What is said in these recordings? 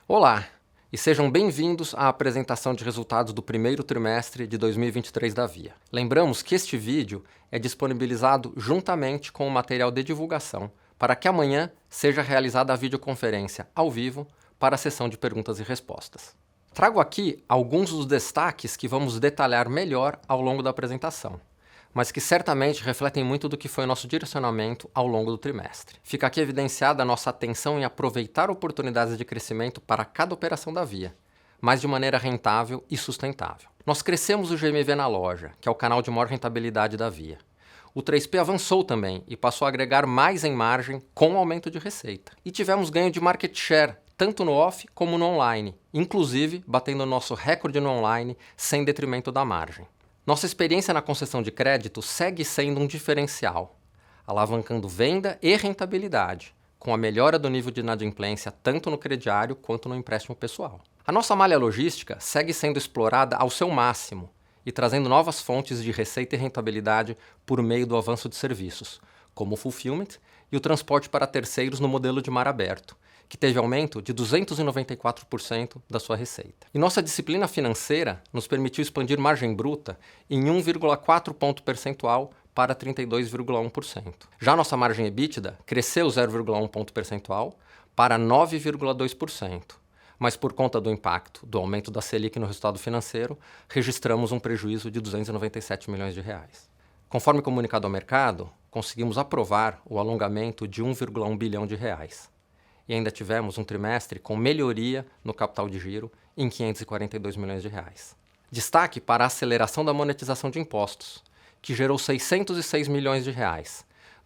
Olá, e sejam bem-vindos à apresentação de resultados do primeiro trimestre de 2023 da Via. Lembramos que este vídeo é disponibilizado juntamente com o material de divulgação para que amanhã seja realizada a videoconferência ao vivo para a sessão de perguntas e respostas. Trago aqui alguns dos destaques que vamos detalhar melhor ao longo da apresentação, mas que certamente refletem muito do que foi o nosso direcionamento ao longo do trimestre. Fica aqui evidenciada a nossa atenção em aproveitar oportunidades de crescimento para cada operação da Via, mas de maneira rentável e sustentável. Nós crescemos o GMV na loja, que é o canal de maior rentabilidade da Via. O 3P avançou também e passou a agregar mais em margem com o aumento de receita. E tivemos ganho de market share, tanto no off como no online, inclusive batendo o nosso recorde no online sem detrimento da margem. Nossa experiência na concessão de crédito segue sendo um diferencial, alavancando venda e rentabilidade, com a melhora do nível de inadimplência tanto no crediário quanto no empréstimo pessoal. A nossa malha logística segue sendo explorada ao seu máximo e trazendo novas fontes de receita e rentabilidade por meio do avanço de serviços, como o fulfillment e o transporte para terceiros no modelo de mar aberto, que teve aumento de 294% da sua receita. E nossa disciplina financeira nos permitiu expandir margem bruta em 1,4 ponto percentual para 32,1%. Já nossa margem EBITDA cresceu 0,1 ponto percentual para 9,2%. Mas por conta do impacto do aumento da Selic no resultado financeiro, registramos um prejuízo de 297 milhões de reais. Conforme comunicado ao mercado, conseguimos aprovar o alongamento de 1,1 bilhão de reais. E ainda tivemos um trimestre com melhoria no capital de giro em 542 milhões de reais. Destaque para a aceleração da monetização de impostos, que gerou 606 milhões de reais,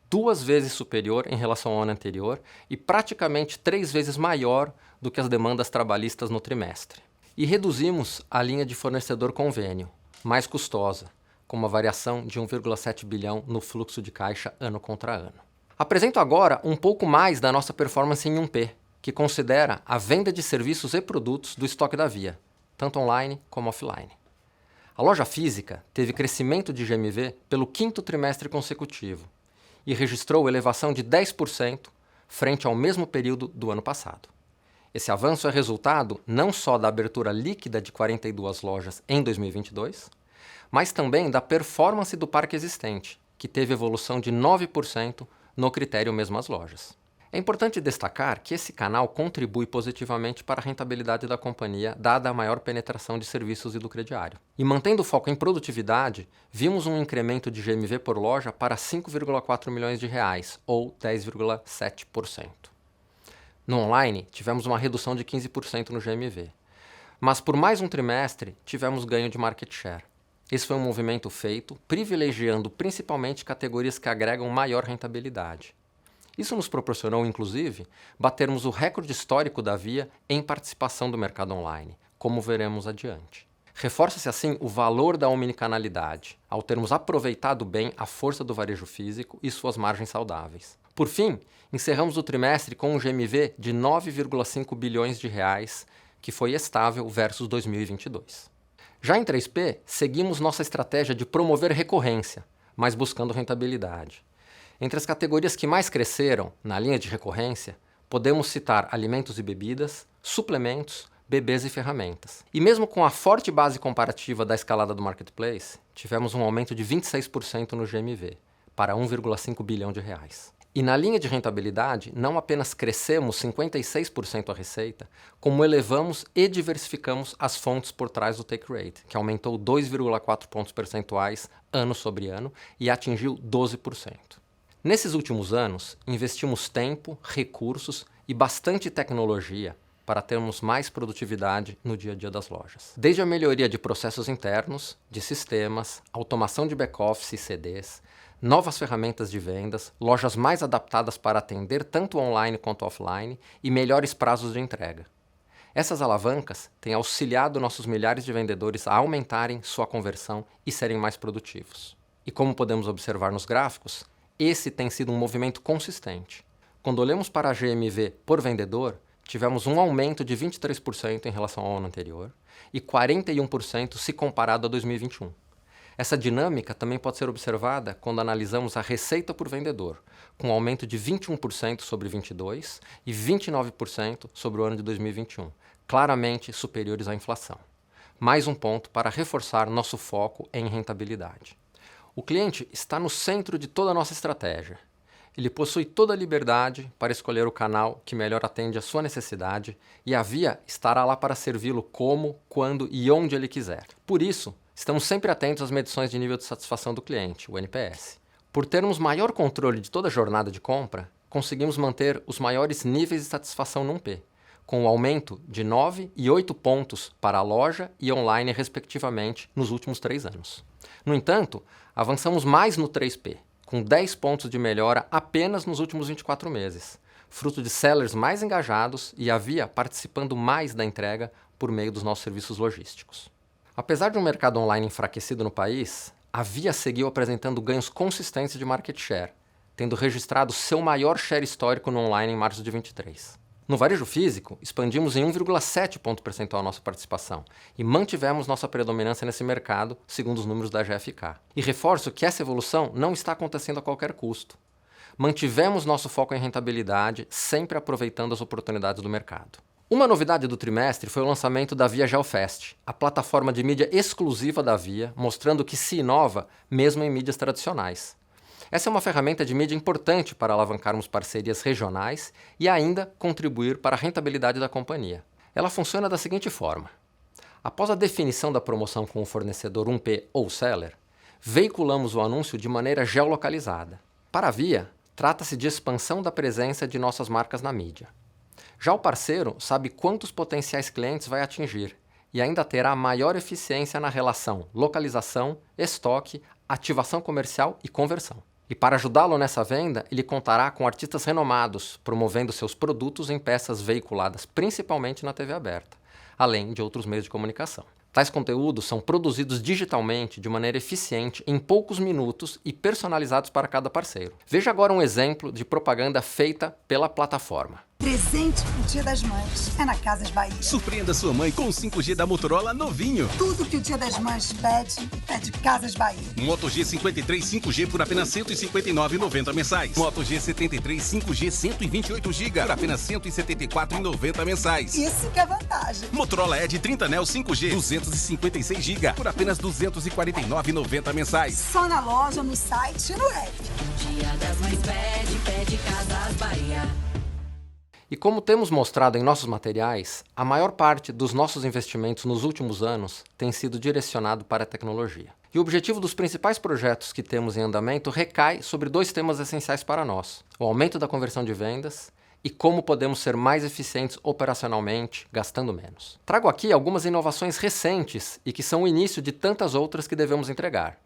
2 vezes superior em relação ao ano anterior e praticamente 3 vezes maior do que as demandas trabalhistas no trimestre. E reduzimos a linha de fornecedor convênio, mais custosa, com uma variação de 1,7 bilhão no fluxo de caixa ano contra ano. Apresento agora um pouco mais da nossa performance em 1P, que considera a venda de serviços e produtos do estoque da Via, tanto online como offline. A loja física teve crescimento de GMV pelo 5º trimestre consecutivo e registrou elevação de 10% frente ao mesmo período do ano passado. Esse avanço é resultado não só da abertura líquida de 42 lojas em 2022, mas também da performance do parque existente, que teve evolução de 9% no critério mesmas lojas. É importante destacar que esse canal contribui positivamente para a rentabilidade da companhia, dada a maior penetração de serviços e do crediário. E mantendo o foco em produtividade, vimos um incremento de GMV por loja para 5,4 milhões de reais, ou 10,7%. No online, tivemos uma redução de 15% no GMV. Mas por mais um trimestre, tivemos ganho de market share. Esse foi um movimento feito privilegiando principalmente categorias que agregam maior rentabilidade. Isso nos proporcionou, inclusive, batermos o recorde histórico da Via em participação do mercado online, como veremos adiante. Reforça-se assim o valor da omnicanalidade, ao termos aproveitado bem a força do varejo físico e suas margens saudáveis. Por fim, encerramos o trimestre com um GMV de 9,5 bilhões de reais, que foi estável versus 2022. Já em 3P, seguimos nossa estratégia de promover recorrência, mas buscando rentabilidade. Entre as categorias que mais cresceram na linha de recorrência, podemos citar alimentos e bebidas, suplementos, bebês e ferramentas. E mesmo com a forte base comparativa da escalada do marketplace, tivemos um aumento de 26% no GMV, para 1,5 bilhão de reais. E na linha de rentabilidade, não apenas crescemos 56% a receita, como elevamos e diversificamos as fontes por trás do take rate, que aumentou 2,4 pontos percentuais ano sobre ano e atingiu 12%. Nesses últimos anos, investimos tempo, recursos e bastante tecnologia para termos mais produtividade no dia a dia das lojas. Desde a melhoria de processos internos, de sistemas, automação de back-office e CDs, novas ferramentas de vendas, lojas mais adaptadas para atender tanto online quanto offline e melhores prazos de entrega. Essas alavancas têm auxiliado nossos milhares de vendedores a aumentarem sua conversão e serem mais produtivos. E como podemos observar nos gráficos, esse tem sido um movimento consistente. Quando olhamos para a GMV por vendedor, tivemos um aumento de 23% em relação ao ano anterior e 41% se comparado a 2021. Essa dinâmica também pode ser observada quando analisamos a receita por vendedor, com um aumento de 21% sobre 22% e 29% sobre o ano de 2021, claramente superiores à inflação. Mais um ponto para reforçar nosso foco em rentabilidade. O cliente está no centro de toda a nossa estratégia. Ele possui toda a liberdade para escolher o canal que melhor atende à sua necessidade e a Via estará lá para servi-lo como, quando e onde ele quiser. Por isso, estamos sempre atentos às medições de nível de satisfação do cliente, o NPS. Por termos maior controle de toda a jornada de compra, conseguimos manter os maiores níveis de satisfação num P, com um aumento de 9 e 8 pontos para a loja e online, respectivamente, nos últimos 3 anos. No entanto, avançamos mais no 3P, com 10 pontos de melhora apenas nos últimos 24 meses, fruto de sellers mais engajados e a Via participando mais da entrega por meio dos nossos serviços logísticos. Apesar de um mercado online enfraquecido no país, a Via seguiu apresentando ganhos consistentes de market share, tendo registrado seu maior share histórico no online em março de 2023. No varejo físico, expandimos em 1,7 ponto percentual nossa participação e mantivemos nossa predominância nesse mercado, segundo os números da GfK. E reforço que essa evolução não está acontecendo a qualquer custo. Mantivemos nosso foco em rentabilidade, sempre aproveitando as oportunidades do mercado. Uma novidade do trimestre foi o lançamento da Via GeoFast, a plataforma de mídia exclusiva da Via, mostrando que se inova mesmo em mídias tradicionais. Essa é uma ferramenta de mídia importante para alavancarmos parcerias regionais e ainda contribuir para a rentabilidade da companhia. Ela funciona da seguinte forma. Após a definição da promoção com o fornecedor 1P ou seller, veiculamos o anúncio de maneira geolocalizada. Para a Via, trata-se de expansão da presença de nossas marcas na mídia. Já o parceiro sabe quantos potenciais clientes vai atingir e ainda terá maior eficiência na relação localização, estoque, ativação comercial e conversão. E para ajudá-lo nessa venda, ele contará com artistas renomados, promovendo seus produtos em peças veiculadas principalmente na TV aberta, além de outros meios de comunicação. Tais conteúdos são produzidos digitalmente de maneira eficiente em poucos minutos e personalizados para cada parceiro. Veja agora um exemplo de propaganda feita pela plataforma. Presente pro Dia das Mães é na Casas Bahia. Surpreenda sua mãe com o 5G da Motorola novinho. Tudo que o Dia das Mães pede é de Casas Bahia. Moto G53 5G por apenas R$ 159,90 mensais. Moto G73 5G 128 GB por apenas R$ 174,90 mensais. Isso que é vantagem. Motorola Edge 30 Neo 5G 256 GB por apenas R$ 249,90 mensais. Só na loja, no site e no app. Dia das Mães pede Casas Bahia. E como temos mostrado em nossos materiais, a maior parte dos nossos investimentos nos últimos anos tem sido direcionado para a tecnologia. E o objetivo dos principais projetos que temos em andamento recai sobre 2 temas essenciais para nós: o aumento da conversão de vendas e como podemos ser mais eficientes operacionalmente, gastando menos. Trago aqui algumas inovações recentes e que são o início de tantas outras que devemos entregar.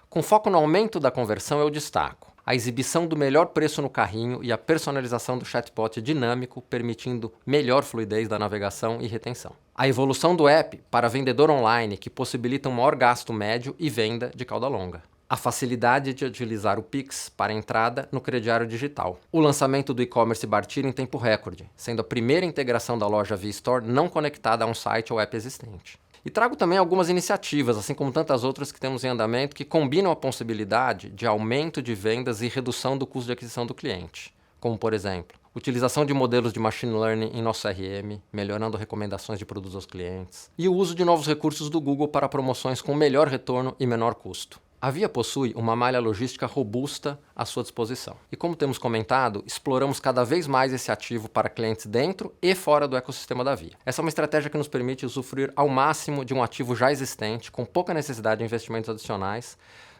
Com foco no aumento da conversão, eu destaco a exibição do melhor preço no carrinho e a personalização do chatbot dinâmico, permitindo melhor fluidez da navegação e retenção. A evolução do app para vendedor online, que possibilita um maior gasto médio e venda de cauda longa. A facilidade de utilizar o Pix para entrada no crediário digital. O lançamento do e-commerce Bartira em tempo recorde, sendo a primeira integração da loja Via Store não conectada a um site ou app existente. E trago também algumas iniciativas, assim como tantas outras que temos em andamento, que combinam a possibilidade de aumento de vendas e redução do custo de aquisição do cliente. Como, por exemplo, utilização de modelos de machine learning em nosso CRM, melhorando recomendações de produtos aos clientes, e o uso de novos recursos do Google para promoções com melhor retorno e menor custo. A Via possui uma malha logística robusta à sua disposição. E como temos comentado, exploramos cada vez mais esse ativo para clientes dentro e fora do ecossistema da Via. Essa é uma estratégia que nos permite usufruir ao máximo de um ativo já existente, com pouca necessidade de investimentos adicionais,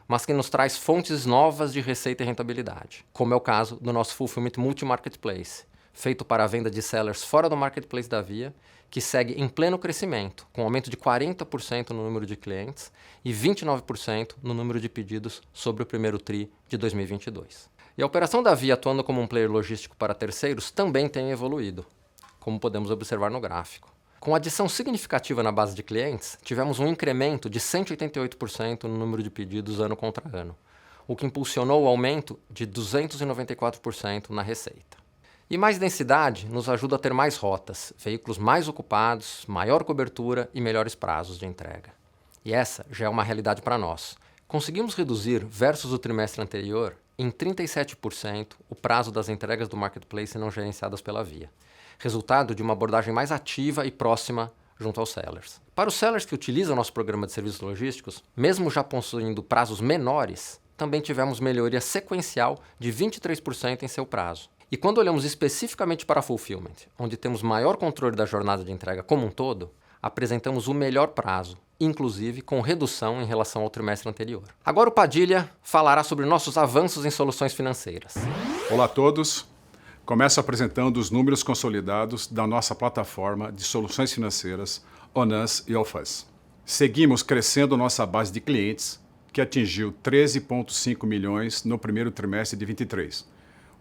mas que nos traz fontes novas de receita e rentabilidade, como é o caso do nosso Fulfillment Multi-Marketplace, feito para a venda de sellers fora do marketplace da Via, que segue em pleno crescimento, com aumento de 40% no número de clientes e 29% no número de pedidos sobre o primeiro TRI de 2022. E a operação da Via atuando como um player logístico para terceiros também tem evoluído, como podemos observar no gráfico. Com adição significativa na base de clientes, tivemos um incremento de 188% no número de pedidos ano contra ano, o que impulsionou o aumento de 294% na receita. E mais densidade nos ajuda a ter mais rotas, veículos mais ocupados, maior cobertura e melhores prazos de entrega. E essa já é uma realidade para nós, Conseguimos reduzir, versus o trimestre anterior, em 37% o prazo das entregas do Marketplace não gerenciadas pela Via, resultado de uma abordagem mais ativa e próxima junto aos sellers. Para os sellers que utilizam nosso programa de serviços logísticos, mesmo já possuindo prazos menores, também tivemos melhoria sequencial de 23% em seu prazo. E quando olhamos especificamente para a Fulfillment, onde temos maior controle da jornada de entrega como um todo, apresentamos o melhor prazo, inclusive com redução em relação ao trimestre anterior. Agora o Padilha falará sobre nossos avanços em soluções financeiras. Olá a todos. Começo apresentando os números consolidados da nossa plataforma de soluções financeiras, OnUs e Offus. Seguimos crescendo nossa base de clientes, que atingiu 13,5 milhões no primeiro trimestre de 2023,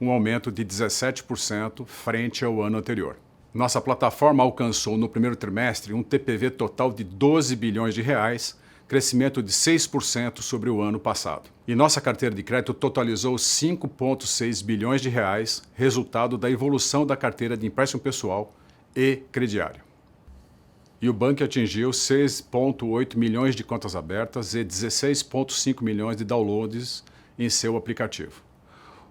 um aumento de 17% frente ao ano anterior. Nossa plataforma alcançou no primeiro trimestre um TPV total de 12 bilhões de reais, crescimento de 6% sobre o ano passado. E nossa carteira de crédito totalizou 5,6 bilhões de reais, resultado da evolução da carteira de empréstimo pessoal e crediário. E o banco atingiu 6,8 milhões de contas abertas e 16,5 milhões de downloads em seu aplicativo.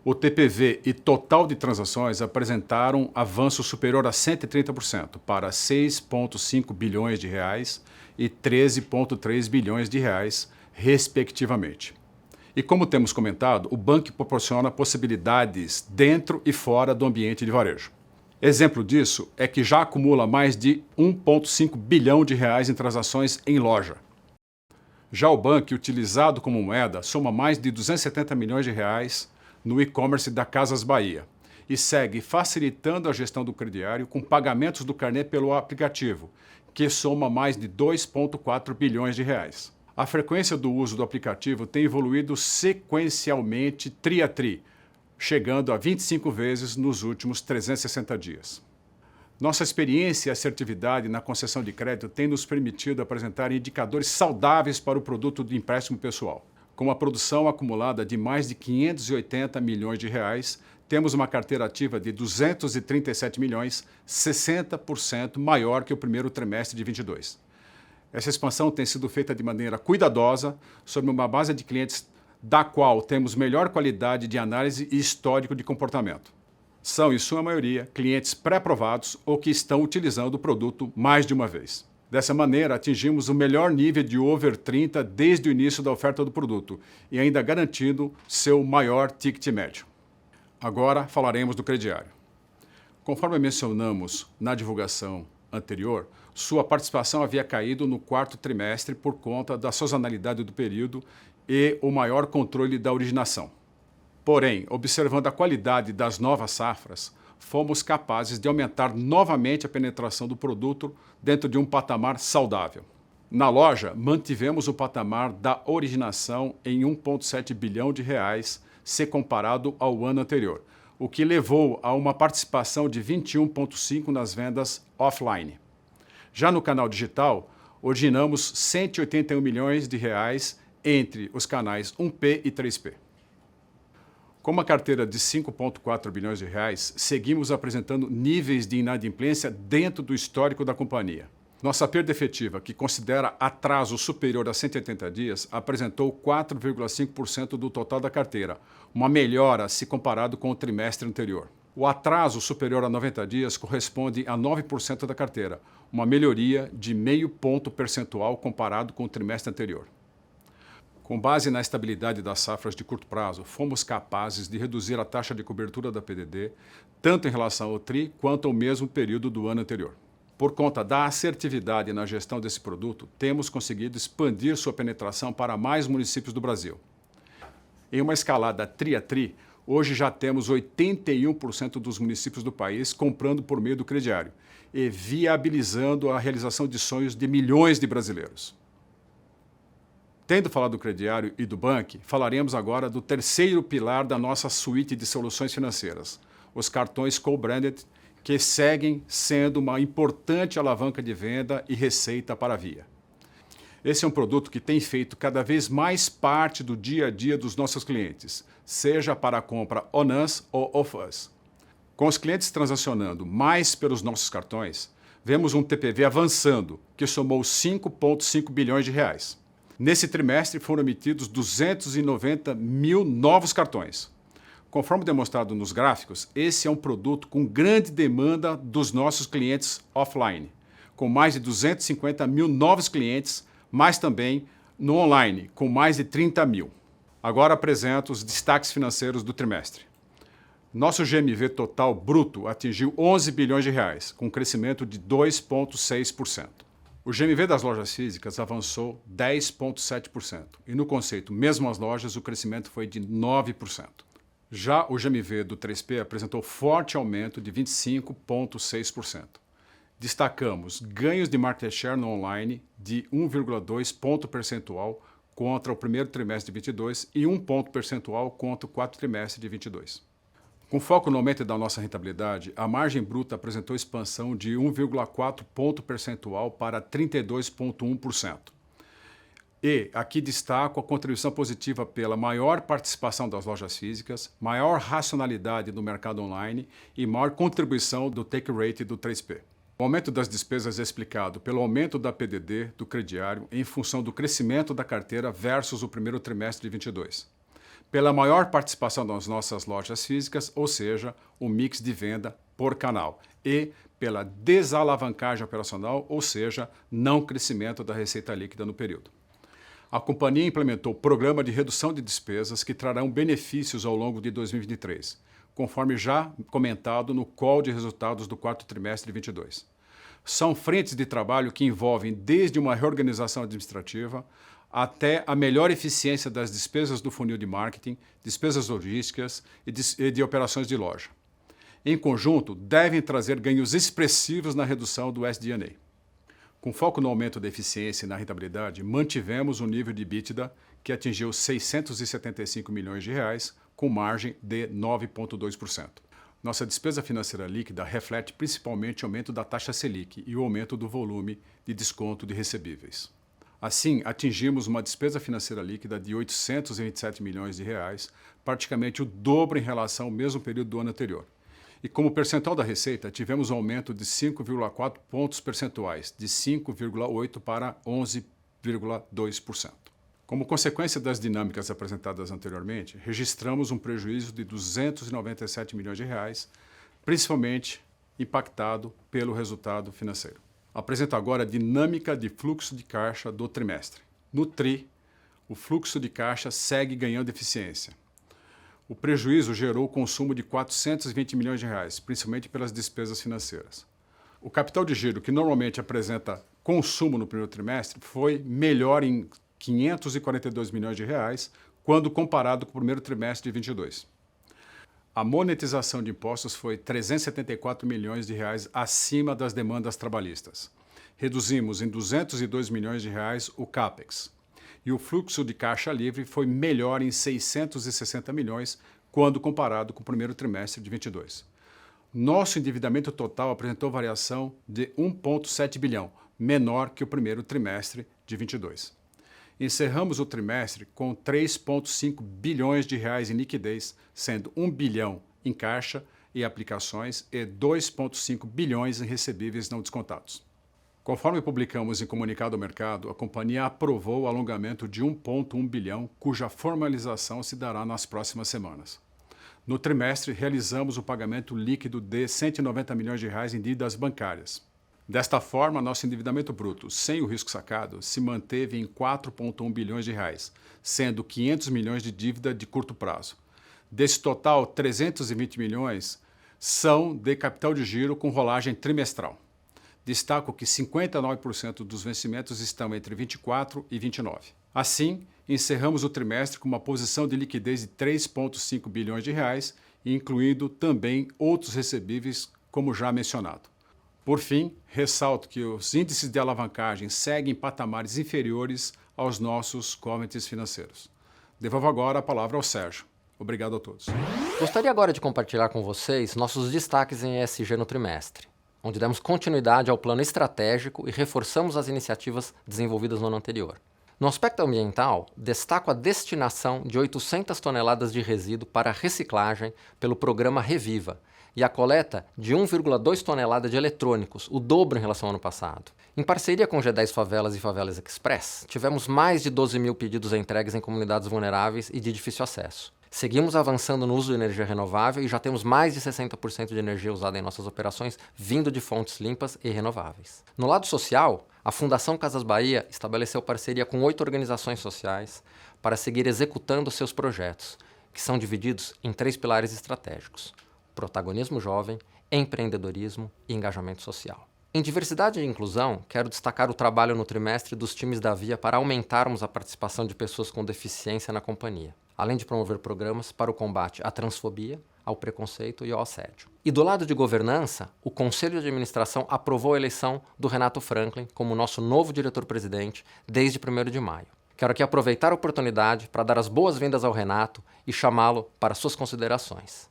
O TPV e total de transações apresentaram avanço superior a 130% para 6,5 bilhões de reais e 13,3 bilhões de reais, respectivamente. E como temos comentado, o banco proporciona possibilidades dentro e fora do ambiente de varejo. Exemplo disso é que já acumula mais de 1,5 bilhão de reais em transações em loja. Já o banco, utilizado como moeda, soma mais de 270 milhões de reais no e-commerce da Casas Bahia e segue facilitando a gestão do crediário com pagamentos do carnê pelo aplicativo, que soma mais de 2,4 bilhões de reais. A frequência do uso do aplicativo tem evoluído sequencialmente tri a tri, chegando a 25 vezes nos últimos 360 dias. Nossa experiência e assertividade na concessão de crédito tem nos permitido apresentar indicadores saudáveis para o produto de empréstimo pessoal. Com uma produção acumulada de mais de 580 milhões de reais, temos uma carteira ativa de 237 milhões, 60% maior que o primeiro trimestre de 2022. Essa expansão tem sido feita de maneira cuidadosa, sobre uma base de clientes da qual temos melhor qualidade de análise e histórico de comportamento. São, em sua maioria, clientes pré-aprovados ou que estão utilizando o produto mais de uma vez. Dessa maneira, atingimos o melhor nível de over 30 desde o início da oferta do produto e ainda garantindo seu maior ticket médio. Agora falaremos do crediário. Conforme mencionamos na divulgação anterior, sua participação havia caído no quarto trimestre por conta da sazonalidade do período e o maior controle da originação. Porém, observando a qualidade das novas safras, fomos capazes de aumentar novamente a penetração do produto dentro de um patamar saudável. Na loja, mantivemos o patamar da originação em 1,7 bilhão de reais, se comparado ao ano anterior, o que levou a uma participação de 21,5% nas vendas offline. Já no canal digital, originamos 181 milhões de reais entre os canais 1P e 3P. Com uma carteira de 5,4 bilhões de reais, seguimos apresentando níveis de inadimplência dentro do histórico da companhia. Nossa perda efetiva, que considera atraso superior a 180 dias, apresentou 4,5% do total da carteira, uma melhora se comparado com o trimestre anterior. O atraso superior a 90 dias corresponde a 9% da carteira, uma melhoria de 0,5 ponto percentual comparado com o trimestre anterior. Com base na estabilidade das safras de curto prazo, fomos capazes de reduzir a taxa de cobertura da PDD, tanto em relação ao TRI quanto ao mesmo período do ano anterior. Por conta da assertividade na gestão desse produto, temos conseguido expandir sua penetração para mais municípios do Brasil. Em uma escalada tri a tri, hoje já temos 81% dos municípios do país comprando por meio do crediário e viabilizando a realização de sonhos de milhões de brasileiros. Tendo falado do crediário e do banco, falaremos agora do terceiro pilar da nossa suíte de soluções financeiras, os cartões co-branded, que seguem sendo uma importante alavanca de venda e receita para a Via. Esse é um produto que tem feito cada vez mais parte do dia a dia dos nossos clientes, seja para a compra OnUs ou Offus. Com os clientes transacionando mais pelos nossos cartões, vemos um TPV avançando, que somou 5,5 bilhões de reais. Nesse trimestre foram emitidos 290 mil novos cartões. Conforme demonstrado nos gráficos, esse é um produto com grande demanda dos nossos clientes offline, com mais de 250 mil novos clientes, mas também no online, com mais de 30 mil. Agora apresento os destaques financeiros do trimestre. Nosso GMV total bruto atingiu 11 bilhões de reais, com um crescimento de 2,6%. O GMV das lojas físicas avançou 10,7% e no conceito mesmo as lojas o crescimento foi de 9%. Já o GMV do 3P apresentou forte aumento de 25,6%. Destacamos ganhos de market share no online de 1,2 ponto percentual contra o primeiro trimestre de 22 e 1 ponto percentual contra o quarto trimestre de 22. Com foco no aumento da nossa rentabilidade, a margem bruta apresentou expansão de 1,4 ponto percentual para 32,1%. E aqui destaco a contribuição positiva pela maior participação das lojas físicas, maior racionalidade do mercado online e maior contribuição do take rate do 3P. O aumento das despesas é explicado pelo aumento da PDD do crediário em função do crescimento da carteira versus o primeiro trimestre de 22. Pela maior participação das nossas lojas físicas, ou seja, o mix de venda por canal, e pela desalavancagem operacional, ou seja, não crescimento da receita líquida no período. A companhia implementou programa de redução de despesas que trarão benefícios ao longo de 2023, conforme já comentado no call de resultados do quarto trimestre de 22. São frentes de trabalho que envolvem desde uma reorganização administrativa até a melhor eficiência das despesas do funil de marketing, despesas logísticas e de operações de loja. Em conjunto, devem trazer ganhos expressivos na redução do SG&A. Com foco no aumento da eficiência e na rentabilidade, mantivemos o nível de EBITDA que atingiu 675 milhões de reais, com margem de 9,2%. Nossa despesa financeira líquida reflete principalmente o aumento da taxa Selic e o aumento do volume de desconto de recebíveis. Assim, atingimos uma despesa financeira líquida de 827 milhões de reais, praticamente o dobro em relação ao mesmo período do ano anterior. E como percentual da receita, tivemos um aumento de 5,4 pontos percentuais, de 5,8% para 11,2%. Como consequência das dinâmicas apresentadas anteriormente, registramos um prejuízo de 297 milhões de reais, principalmente impactado pelo resultado financeiro. Apresento agora a dinâmica de fluxo de caixa do trimestre. No TRI, o fluxo de caixa segue ganhando eficiência. O prejuízo gerou o consumo de 420 milhões de reais, principalmente pelas despesas financeiras. O capital de giro, que normalmente apresenta consumo no primeiro trimestre, foi melhor em 542 milhões de reais, quando comparado com o primeiro trimestre de 22. A monetização de impostos foi 374 milhões de reais acima das demandas trabalhistas. Reduzimos em 202 milhões de reais o CAPEX. E o fluxo de caixa livre foi melhor em 660 milhões quando comparado com o primeiro trimestre de 22. Nosso endividamento total apresentou variação de 1,7 bilhão, menor que o primeiro trimestre de 22. Encerramos o trimestre com 3,5 bilhões de reais em liquidez, sendo 1 bilhão em caixa e aplicações e 2,5 bilhões em recebíveis não descontados. Conforme publicamos em comunicado ao mercado, a companhia aprovou o alongamento de 1,1 bilhão, cuja formalização se dará nas próximas semanas. No trimestre, realizamos o pagamento líquido de 190 milhões de reais em dívidas bancárias. Desta forma, nosso endividamento bruto, sem o risco sacado, se manteve em 4,1 bilhões de reais, sendo 500 milhões de dívida de curto prazo. Desse total, 320 milhões são de capital de giro com rolagem trimestral. Destaco que 59% dos vencimentos estão entre 24 e 29. Assim, encerramos o trimestre com uma posição de liquidez de 3,5 bilhões de reais, incluindo também outros recebíveis, como já mencionado. Por fim, ressalto que os índices de alavancagem seguem em patamares inferiores aos nossos covenants financeiros. Devolvo agora a palavra ao Sérgio. Obrigado a todos. Gostaria agora de compartilhar com vocês nossos destaques em ESG no trimestre, onde demos continuidade ao plano estratégico e reforçamos as iniciativas desenvolvidas no ano anterior. No aspecto ambiental, destaco a destinação de 800 toneladas de resíduo para reciclagem pelo programa Reviva e a coleta de 1,2 tonelada de eletrônicos, o dobro em relação ao ano passado. Em parceria com o G10 Favelas e Favelas Express, tivemos mais de 12 mil pedidos entregues em comunidades vulneráveis e de difícil acesso. Seguimos avançando no uso de energia renovável e já temos mais de 60% de energia usada em nossas operações vindo de fontes limpas e renováveis. No lado social, a Fundação Casas Bahia estabeleceu parceria com 8 organizações sociais para seguir executando seus projetos, que são divididos em 3 pilares estratégicos: protagonismo jovem, empreendedorismo e engajamento social. Em diversidade e inclusão, quero destacar o trabalho no trimestre dos times da Via para aumentarmos a participação de pessoas com deficiência na companhia, além de promover programas para o combate à transfobia, ao preconceito e ao assédio. E do lado de governança, o Conselho de Administração aprovou a eleição do Renato Franklin como nosso novo diretor-presidente desde 1º de maio. Quero aqui aproveitar a oportunidade para dar as boas-vindas ao Renato e chamá-lo para suas considerações.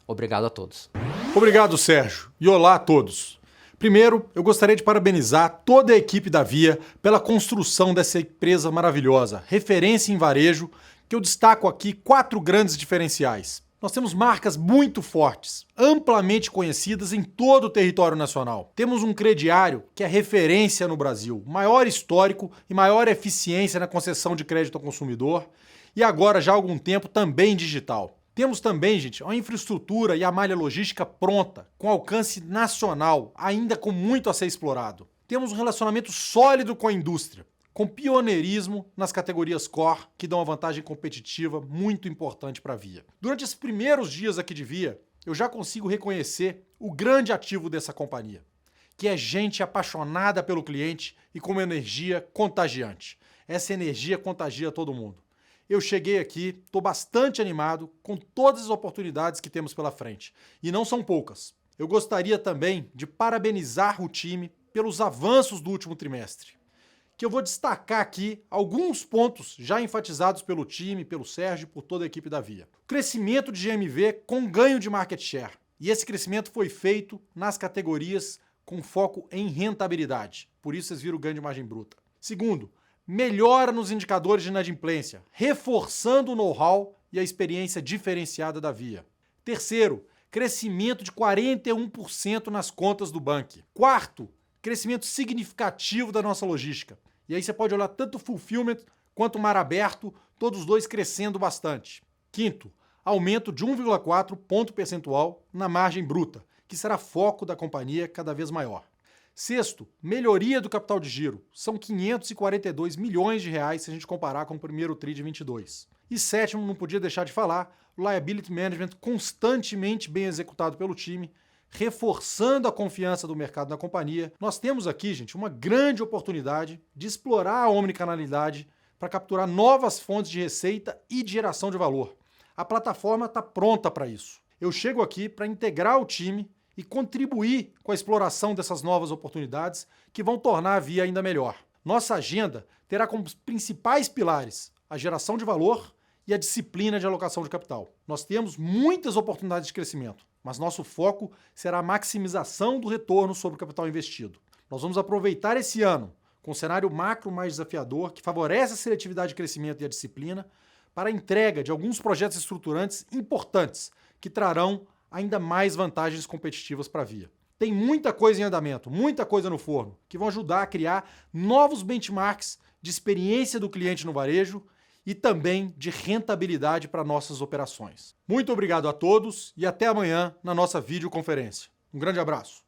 Obrigado a todos. Obrigado, Sérgio. E olá a todos. Primeiro, eu gostaria de parabenizar toda a equipe da Via pela construção dessa empresa maravilhosa, referência em varejo, que eu destaco aqui 4 grandes diferenciais. Nós temos marcas muito fortes, amplamente conhecidas em todo o território nacional. Temos um crediário que é referência no Brasil, maior histórico e maior eficiência na concessão de crédito ao consumidor e agora já há algum tempo também digital. Temos também, gente, a infraestrutura e a malha logística pronta, com alcance nacional, ainda com muito a ser explorado. Temos um relacionamento sólido com a indústria, com pioneirismo nas categorias core, que dão uma vantagem competitiva muito importante para a Via. Durante esses primeiros dias aqui de Via, eu já consigo reconhecer o grande ativo dessa companhia, que é gente apaixonada pelo cliente e com uma energia contagiante. Essa energia contagia todo mundo. Eu cheguei aqui, estou bastante animado com todas as oportunidades que temos pela frente. E não são poucas. Eu gostaria também de parabenizar o time pelos avanços do último trimestre, que eu vou destacar aqui alguns pontos já enfatizados pelo time, pelo Sérgio e por toda a equipe da Via. Crescimento de GMV com ganho de market share. E esse crescimento foi feito nas categorias com foco em rentabilidade. Por isso vocês viram o ganho de margem bruta. Segundo, melhora nos indicadores de inadimplência, reforçando o know-how e a experiência diferenciada da Via. Terceiro, crescimento de 41% nas contas do banco. Quarto, crescimento significativo da nossa logística. E aí você pode olhar tanto o fulfillment quanto o mar aberto, todos os dois crescendo bastante. Quinto, aumento de 1,4 ponto percentual na margem bruta, que será foco da companhia cada vez maior. Sexto, melhoria do capital de giro. São 542 milhões de reais se a gente comparar com o primeiro TRI de 22. E sétimo, não podia deixar de falar, o liability management constantemente bem executado pelo time, reforçando a confiança do mercado na companhia. Nós temos aqui, gente, uma grande oportunidade de explorar a omnicanalidade para capturar novas fontes de receita e de geração de valor. A plataforma está pronta para isso. Eu chego aqui para integrar o time e contribuir com a exploração dessas novas oportunidades que vão tornar a Via ainda melhor. Nossa agenda terá como principais pilares a geração de valor e a disciplina de alocação de capital. Nós temos muitas oportunidades de crescimento, mas nosso foco será a maximização do retorno sobre o capital investido. Nós vamos aproveitar esse ano, com um cenário macro mais desafiador, que favorece a seletividade de crescimento e a disciplina, para a entrega de alguns projetos estruturantes importantes, que trarão ainda mais vantagens competitivas para a Via. Tem muita coisa em andamento, muita coisa no forno, que vão ajudar a criar novos benchmarks de experiência do cliente no varejo e também de rentabilidade para nossas operações. Muito obrigado a todos e até amanhã na nossa videoconferência. Um grande abraço.